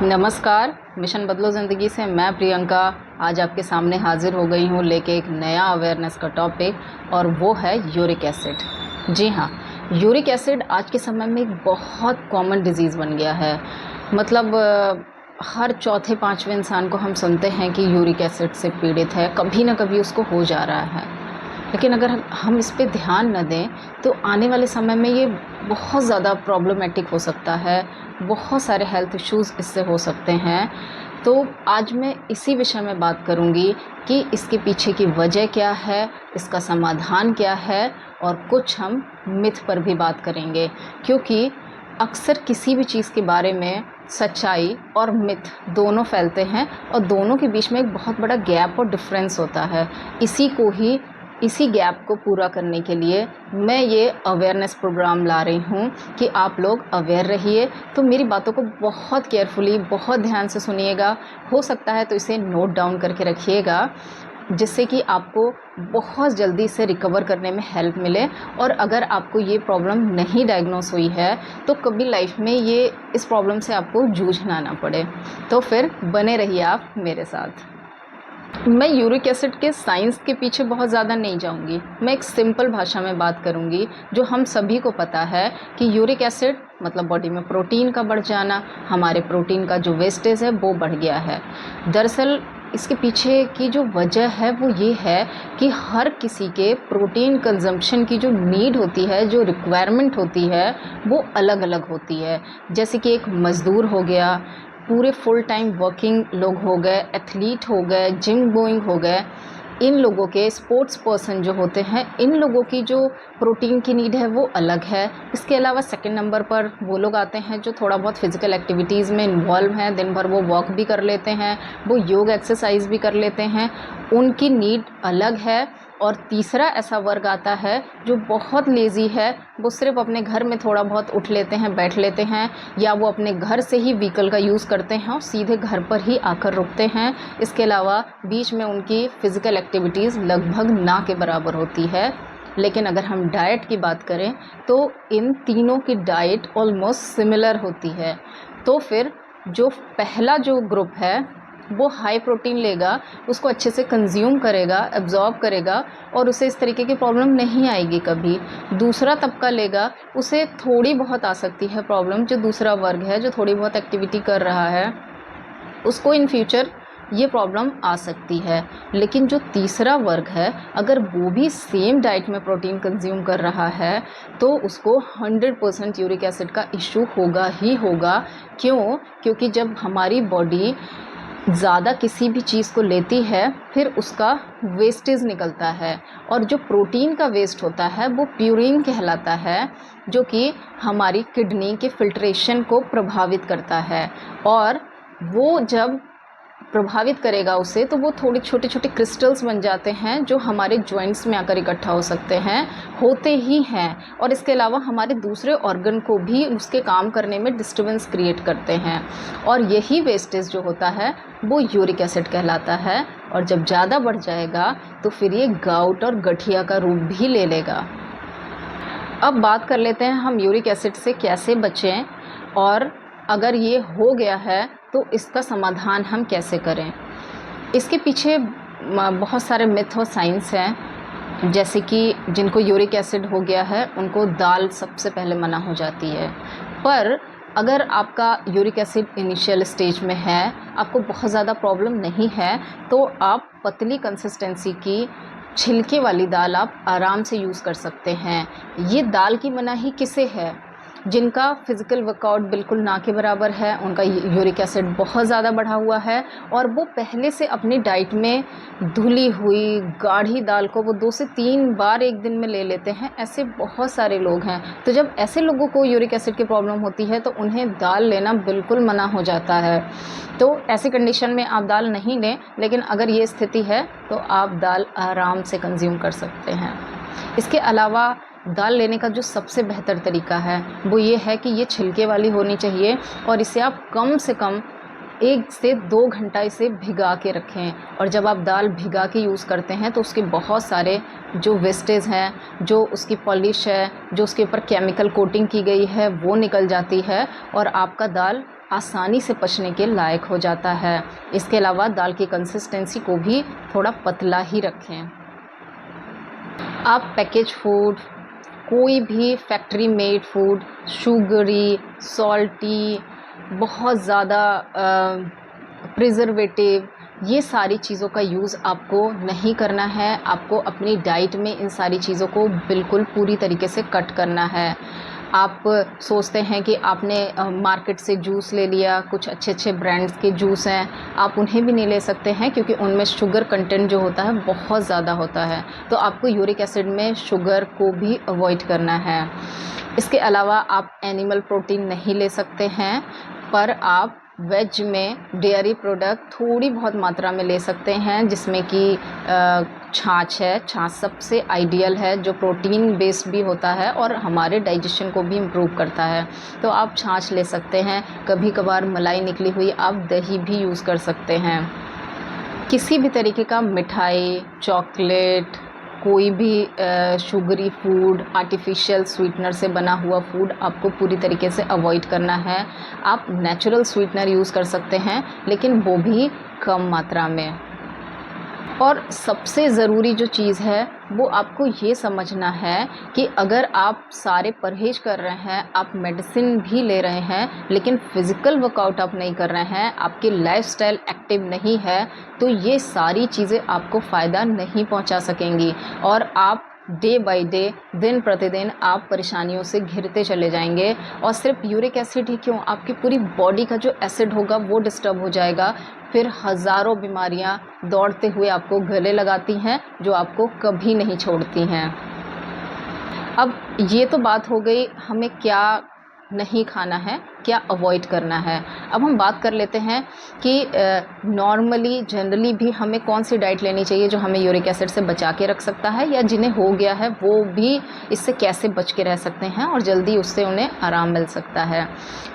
नमस्कार, मिशन बदलो ज़िंदगी से मैं प्रियंका आज आपके सामने हाज़िर हो गई हूँ लेके एक नया अवेयरनेस का टॉपिक और वो है यूरिक एसिड। जी हाँ, यूरिक एसिड आज के समय में एक बहुत कॉमन डिज़ीज़ बन गया है। मतलब हर चौथे पाँचवें इंसान को हम सुनते हैं कि यूरिक एसिड से पीड़ित है, कभी ना कभी उसको हो जा रहा है। लेकिन अगर हम इस पे ध्यान न दें तो आने वाले समय में ये बहुत ज़्यादा प्रॉब्लमेटिक हो सकता है, बहुत सारे हेल्थ इश्यूज़ इससे हो सकते हैं। तो आज मैं इसी विषय में बात करूँगी कि इसके पीछे की वजह क्या है, इसका समाधान क्या है और कुछ हम मिथ पर भी बात करेंगे, क्योंकि अक्सर किसी भी चीज़ के बारे में सच्चाई और मिथ दोनों फैलते हैं और दोनों के बीच में एक बहुत बड़ा गैप और डिफरेंस होता है। इसी गैप को पूरा करने के लिए मैं ये अवेयरनेस प्रोग्राम ला रही हूँ कि आप लोग अवेयर रहिए। तो मेरी बातों को बहुत केयरफुली, बहुत ध्यान से सुनिएगा। हो सकता है तो इसे नोट डाउन करके रखिएगा, जिससे कि आपको बहुत जल्दी से रिकवर करने में हेल्प मिले। और अगर आपको ये प्रॉब्लम नहीं डायग्नोस हुई है तो कभी लाइफ में इस प्रॉब्लम से आपको जूझना ना पड़े। तो फिर बने रहिए आप मेरे साथ। मैं यूरिक एसिड के साइंस के पीछे बहुत ज़्यादा नहीं जाऊंगी, मैं एक सिंपल भाषा में बात करूंगी जो हम सभी को पता है कि यूरिक एसिड मतलब बॉडी में प्रोटीन का बढ़ जाना, हमारे प्रोटीन का जो वेस्टेज है वो बढ़ गया है। दरअसल इसके पीछे की जो वजह है वो ये है कि हर किसी के प्रोटीन कंजम्पशन की जो नीड होती है, जो रिक्वायरमेंट होती है, वो अलग अलग होती है। जैसे कि एक मज़दूर हो गया, पूरे फुल टाइम वर्किंग लोग हो गए, एथलीट हो गए, जिम गोइंग हो गए, इन लोगों के स्पोर्ट्स पर्सन जो होते हैं, इन लोगों की जो प्रोटीन की नीड है वो अलग है। इसके अलावा सेकंड नंबर पर वो लोग आते हैं जो थोड़ा बहुत फिज़िकल एक्टिविटीज़ में इन्वॉल्व हैं, दिन भर वो वॉक भी कर लेते हैं, वो योग एक्सरसाइज भी कर लेते हैं, उनकी नीड अलग है। और तीसरा ऐसा वर्ग आता है जो बहुत लेज़ी है, वो सिर्फ अपने घर में थोड़ा बहुत उठ लेते हैं, बैठ लेते हैं, या वो अपने घर से ही व्हीकल का यूज़ करते हैं और सीधे घर पर ही आकर रुकते हैं। इसके अलावा बीच में उनकी फ़िज़िकल एक्टिविटीज़ लगभग ना के बराबर होती है। लेकिन अगर हम डाइट की बात करें तो इन तीनों की डाइट ऑलमोस्ट सिमिलर होती है। तो फिर जो पहला जो ग्रुप है वो हाई प्रोटीन लेगा, उसको अच्छे से कंज्यूम करेगा, एब्जॉर्ब करेगा और उसे इस तरीके की प्रॉब्लम नहीं आएगी कभी। दूसरा तबका लेगा, उसे थोड़ी बहुत आ सकती है प्रॉब्लम, जो दूसरा वर्ग है जो थोड़ी बहुत एक्टिविटी कर रहा है उसको इन फ्यूचर ये प्रॉब्लम आ सकती है। लेकिन जो तीसरा वर्ग है, अगर वो भी सेम डाइट में प्रोटीन कंज्यूम कर रहा है तो उसको 100% यूरिक एसिड का इशू होगा ही होगा। क्यों? क्योंकि जब हमारी बॉडी ज़्यादा किसी भी चीज़ को लेती है फिर उसका वेस्टेज निकलता है, और जो प्रोटीन का वेस्ट होता है वो प्यूरिन कहलाता है, जो कि हमारी किडनी के फिल्ट्रेशन को प्रभावित करता है। और वो जब प्रभावित करेगा उसे तो वो थोड़े छोटे छोटे क्रिस्टल्स बन जाते हैं जो हमारे जॉइंट्स में आकर इकट्ठा हो सकते हैं, होते ही हैं। और इसके अलावा हमारे दूसरे ऑर्गन को भी उसके काम करने में डिस्टर्बेंस क्रिएट करते हैं। और यही वेस्टेज जो होता है वो यूरिक एसिड कहलाता है। और जब ज़्यादा बढ़ जाएगा तो फिर ये गाउट और गठिया का रूप भी ले लेगा। अब बात कर लेते हैं हम यूरिक एसिड से कैसे बचें, और अगर ये हो गया है तो इसका समाधान हम कैसे करें। इसके पीछे बहुत सारे मिथ और साइंस हैं। जैसे कि जिनको यूरिक एसिड हो गया है उनको दाल सबसे पहले मना हो जाती है। पर अगर आपका यूरिक एसिड इनिशियल स्टेज में है, आपको बहुत ज़्यादा प्रॉब्लम नहीं है, तो आप पतली कंसिस्टेंसी की छिलके वाली दाल आप आराम से यूज़ कर सकते हैं। ये दाल की मनाही किसे है? जिनका फ़िज़िकल वर्कआउट बिल्कुल ना के बराबर है, उनका यूरिक एसिड बहुत ज़्यादा बढ़ा हुआ है और वो पहले से अपनी डाइट में धुली हुई गाढ़ी दाल को वो 2 से 3 बार एक दिन में ले लेते हैं। ऐसे बहुत सारे लोग हैं। तो जब ऐसे लोगों को यूरिक एसिड की प्रॉब्लम होती है तो उन्हें दाल लेना बिल्कुल मना हो जाता है। तो ऐसी कंडीशन में आप दाल नहीं लें, लेकिन अगर ये स्थिति है तो आप दाल आराम से कंज्यूम कर सकते हैं। इसके अलावा दाल लेने का जो सबसे बेहतर तरीका है वो ये है कि ये छिलके वाली होनी चाहिए और इसे आप कम से कम 1 से 2 घंटा इसे भिगा के रखें। और जब आप दाल भिगा के यूज़ करते हैं तो उसके बहुत सारे जो वेस्टेज हैं, जो उसकी पॉलिश है, जो उसके ऊपर केमिकल कोटिंग की गई है वो निकल जाती है और आपका दाल आसानी से पचने के लायक हो जाता है। इसके अलावा दाल की कंसिस्टेंसी को भी थोड़ा पतला ही रखें। आप पैकेज फूड, कोई भी factory made food, sugary, salty, बहुत ज़्यादा प्रिजर्वेटिव, ये सारी चीज़ों का यूज़ आपको नहीं करना है। आपको अपनी डाइट में इन सारी चीज़ों को बिल्कुल पूरी तरीके से कट करना है। आप सोचते हैं कि आपने मार्केट से जूस ले लिया, कुछ अच्छे अच्छे ब्रांड्स के जूस हैं, आप उन्हें भी नहीं ले सकते हैं क्योंकि उनमें शुगर कंटेंट जो होता है बहुत ज़्यादा होता है। तो आपको यूरिक एसिड में शुगर को भी अवॉइड करना है। इसके अलावा आप एनिमल प्रोटीन नहीं ले सकते हैं, पर आप वेज में डेयरी प्रोडक्ट थोड़ी बहुत मात्रा में ले सकते हैं, जिसमें कि छाछ है। छाछ सबसे आइडियल है, जो प्रोटीन बेस्ड भी होता है और हमारे डाइजेशन को भी इम्प्रूव करता है। तो आप छाछ ले सकते हैं। कभी कभार मलाई निकली हुई आप दही भी यूज़ कर सकते हैं। किसी भी तरीके का मिठाई, चॉकलेट, कोई भी शुगरी फूड, आर्टिफिशियल स्वीटनर से बना हुआ फूड आपको पूरी तरीके से अवॉइड करना है। आप नेचुरल स्वीटनर यूज़ कर सकते हैं, लेकिन वो भी कम मात्रा में। और सबसे ज़रूरी जो चीज़ है वो आपको ये समझना है कि अगर आप सारे परहेज कर रहे हैं, आप मेडिसिन भी ले रहे हैं, लेकिन फ़िज़िकल वर्कआउट आप नहीं कर रहे हैं, आपकी लाइफ़स्टाइल एक्टिव नहीं है, तो ये सारी चीज़ें आपको फ़ायदा नहीं पहुंचा सकेंगी और आप डे बाय डे, दिन प्रतिदिन आप परेशानियों से घिरते चले जाएंगे। और सिर्फ यूरिक एसिड ही क्यों, आपकी पूरी बॉडी का जो एसिड होगा वो डिस्टर्ब हो जाएगा। फिर हज़ारों बीमारियां दौड़ते हुए आपको गले लगाती हैं, जो आपको कभी नहीं छोड़ती हैं। अब ये तो बात हो गई हमें क्या नहीं खाना है, क्या अवॉइड करना है। अब हम बात कर लेते हैं कि नॉर्मली जनरली भी हमें कौन सी डाइट लेनी चाहिए जो हमें यूरिक एसिड से बचा के रख सकता है, या जिन्हें हो गया है वो भी इससे कैसे बच के रह सकते हैं और जल्दी उससे उन्हें आराम मिल सकता है।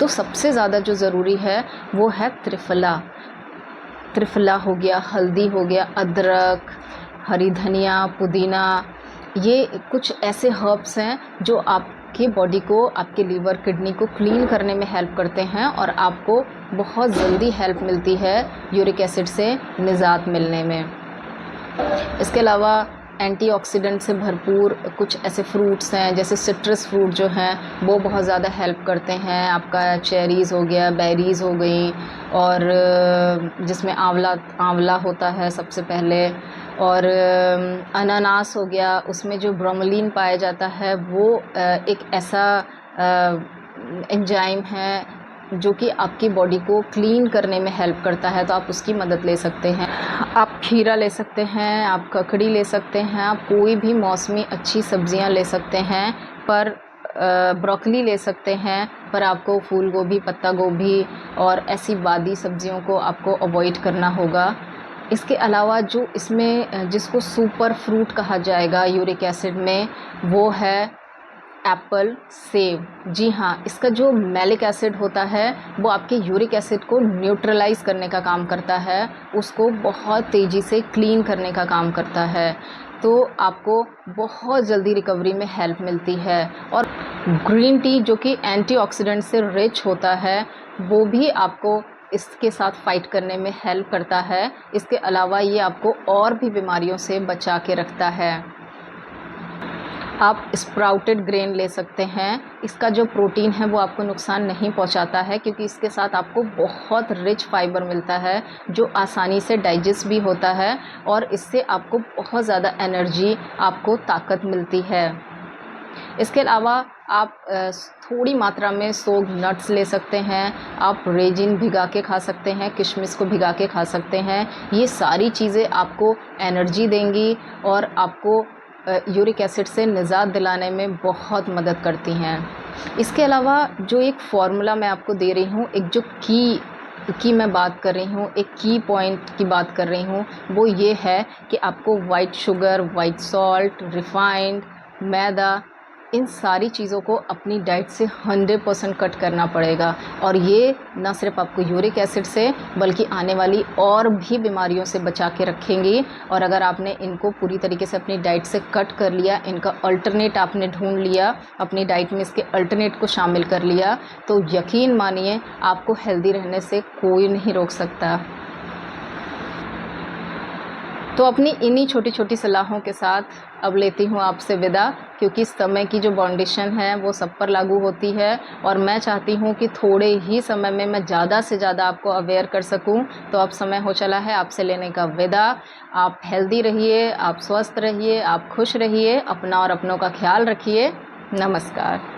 तो सबसे ज़्यादा जो ज़रूरी है वो है त्रिफला। त्रिफला हो गया, हल्दी हो गया, अदरक, हरी धनिया, पुदीना, ये कुछ ऐसे हर्ब्स हैं जो आपकी बॉडी को, आपके लीवर, किडनी को क्लीन करने में हेल्प करते हैं और आपको बहुत जल्दी हेल्प मिलती है यूरिक एसिड से निजात मिलने में। इसके अलावा एंटीऑक्सीडेंट से भरपूर कुछ ऐसे फ्रूट्स हैं, जैसे सिट्रस फ्रूट जो हैं वो बहुत ज़्यादा हेल्प करते हैं। आपका चेरीज़ हो गया, बेरीज़ हो गई, और जिसमें आंवला होता है सबसे पहले, और अनानास हो गया, उसमें जो ब्रोमेलिन पाया जाता है वो एक ऐसा एंजाइम है जो कि आपकी बॉडी को क्लीन करने में हेल्प करता है, तो आप उसकी मदद ले सकते हैं। आप खीरा ले सकते हैं, आप ककड़ी ले सकते हैं, आप कोई भी मौसमी अच्छी सब्जियां ले सकते हैं, पर ब्रोकली ले सकते हैं, पर आपको फूल गोभी, पत्ता गोभी और ऐसी बादी सब्जियों को आपको अवॉइड करना होगा। इसके अलावा जो इसमें जिसको सुपर फ्रूट कहा जाएगा यूरिक एसिड में, वो है एप्पल, सेब। जी हाँ, इसका जो मैलिक एसिड होता है वो आपके यूरिक एसिड को न्यूट्रलाइज़ करने का काम करता है, उसको बहुत तेज़ी से क्लीन करने का काम करता है, तो आपको बहुत जल्दी रिकवरी में हेल्प मिलती है। और ग्रीन टी जो कि एंटीऑक्सीडेंट से रिच होता है, वो भी आपको इसके साथ फाइट करने में हेल्प करता है। इसके अलावा ये आपको और भी बीमारियों से बचा के रखता है। आप स्प्राउटेड ग्रेन ले सकते हैं, इसका जो प्रोटीन है वो आपको नुकसान नहीं पहुंचाता है, क्योंकि इसके साथ आपको बहुत रिच फाइबर मिलता है जो आसानी से डाइजेस्ट भी होता है, और इससे आपको बहुत ज़्यादा एनर्जी, आपको ताकत मिलती है। इसके अलावा आप थोड़ी मात्रा में सोग नट्स ले सकते हैं, आप रेजिन भिगा के खा सकते हैं, किशमिश को भिगा के खा सकते हैं। ये सारी चीज़ें आपको एनर्जी देंगी और आपको यूरिक एसिड से निजात दिलाने में बहुत मदद करती हैं। इसके अलावा जो एक फ़ॉर्मूला मैं आपको दे रही हूँ, एक जो की मैं बात कर रही हूँ, एक की पॉइंट की बात कर रही हूँ, वो ये है कि आपको white sugar, white salt, refined, मैदा, इन सारी चीज़ों को अपनी डाइट से 100% कट करना पड़ेगा। और ये ना सिर्फ आपको यूरिक एसिड से बल्कि आने वाली और भी बीमारियों से बचा के रखेंगी। और अगर आपने इनको पूरी तरीके से अपनी डाइट से कट कर लिया, इनका अल्टरनेट आपने ढूंढ लिया, अपनी डाइट में इसके अल्टरनेट को शामिल कर लिया, तो यकीन मानिए आपको हेल्दी रहने से कोई नहीं रोक सकता। तो अपनी इन्हीं छोटी छोटी सलाहों के साथ अब लेती हूँ आपसे विदा, क्योंकि समय की जो बाउंडेशन है वो सब पर लागू होती है और मैं चाहती हूँ कि थोड़े ही समय में मैं ज़्यादा से ज़्यादा आपको अवेयर कर सकूँ। तो अब समय हो चला है आपसे लेने का विदा। आप हेल्दी रहिए, आप स्वस्थ रहिए, आप खुश रहिए, अपना और अपनों का ख्याल रखिए। नमस्कार।